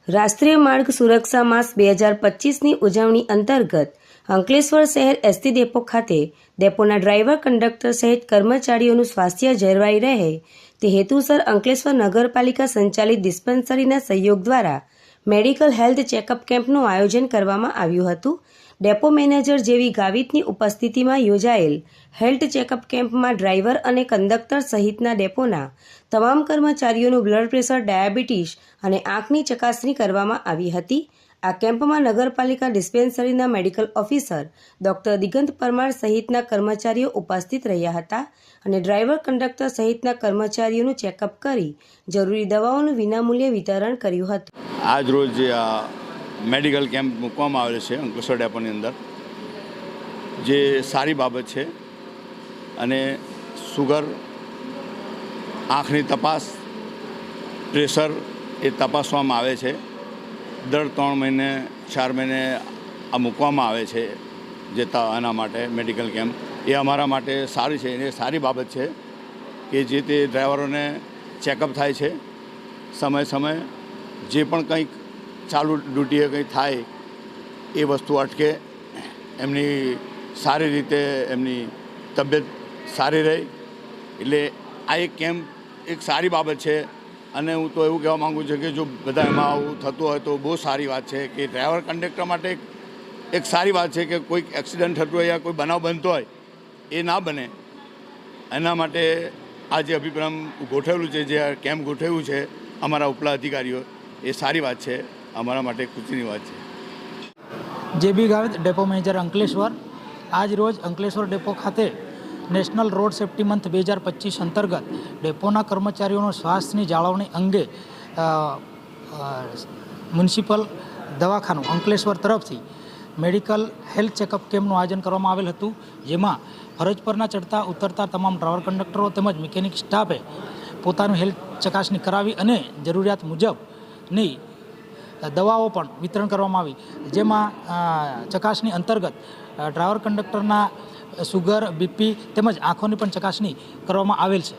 રાષ્ટ્રીય માર્ગ સુરક્ષા માસ 2025ની ઉજવણી અંતર્ગત અંકલેશ્વર શહેર એસટી ડેપો ખાતે ડેપોના ડ્રાઈવર, કંડક્ટર સહિત કર્મચારીઓનું સ્વાસ્થ્ય જળવાઈ રહે તે હેતુસર અંકલેશ્વર નગરપાલિકા સંચાલિત ડિસ્પેન્સરીના સહયોગ દ્વારા મેડિકલ હેલ્થ ચેકઅપ કેમ્પનું આયોજન કરવામાં આવ્યું હતું। ડેપો મેનેજર જેવી ગાવિતની ઉપસ્થિતિમાં યોજાયેલ હેલ્થ ચેકઅપ કેમ્પમાં ડ્રાઈવર અને કંડક્ટર સહિતના ડેપોના તમામ કર્મચારીઓનું બ્લડ પ્રેશર, ડાયાબિટીસ અને આંખની ચકાસણી કરવામાં આવી હતી। આ કેમ્પમાં નગરપાલિકા ડિસ્પેન્સરીના medical officer doctor Digant Parmar સહિતના કર્મચારીઓ ઉપસ્થિત રહ્યા હતા અને ડ્રાઈવર, કંડક્ટર સહિતના કર્મચારીઓનું ચેકઅપ કરી જરૂરી દવાઓનું વિનામૂલ્યે વિતરણ કર્યું હતું। આજ રોજ મેડિકલ કેમ્પ મૂકવામાં આવેલો છે અંકલેશ્વર ડેપોની અંદર, જે સારી બાબત છે અને સુગર, આંખની તપાસ, પ્રેશર એ તપાસવામાં આવે છે। દર 3 મહિને 4 મહિને આ મૂકવામાં આવે છે જે એના માટે મેડિકલ કેમ્પ એ અમારા માટે સારી છે અને સારી બાબત છે કે જે તે ડ્રાઈવરોને ચેકઅપ થાય છે સમય જે પણ કંઈક ચાલુ ડ્યુટીએ કંઈ થાય એ વસ્તુ અટકે, એમની સારી રીતે એમની તબિયત સારી રહે, એટલે આ એક કેમ્પ એક સારી બાબત છે। અને હું તો એવું કહેવા માગું છું કે જો બધા એમાં આવું થતું હોય તો બહુ સારી વાત છે કે ડ્રાઈવર, કંડક્ટર માટે એક સારી વાત છે કે કોઈક એક્સિડન્ટ થતું હોય યા કોઈ બનાવ બનતો હોય એ ના બને, એના માટે આ જે અભિપ્રાય ગોઠવેલું છે, જે કેમ્પ ગોઠવ્યું છે અમારા ઉપલા અધિકારીઓ, એ સારી વાત છે, અમારા માટે ખુશીની વાત છે। જેબી ગાવિત, ડેપો મેનેજર અંકલેશ્વર। આજ રોજ અંકલેશ્વર ડેપો ખાતે નેશનલ રોડ સેફ્ટી મંથ 2025 અંતર્ગત ડેપોના કર્મચારીઓનો સ્વાસ્થ્યની જાળવણી અંગે મ્યુનિસિપલ દવાખાનું અંકલેશ્વર તરફથી મેડિકલ હેલ્થ ચેકઅપ કેમ્પનું આયોજન કરવામાં આવેલ હતું, જેમાં ફરજ પરના ચડતા ઉતરતા તમામ ડ્રાઈવર, કંડક્ટરો તેમજ મિકેનિક સ્ટાફે પોતાનું હેલ્થ ચકાસણી કરાવી અને જરૂરિયાત મુજબની દવાઓ પણ વિતરણ કરવામાં આવી, જેમાં ચકાસણી અંતર્ગત ડ્રાઈવર, કંડક્ટરના સુગર, બીપી તેમજ આંખોની પણ ચકાસણી કરવામાં આવેલ છે।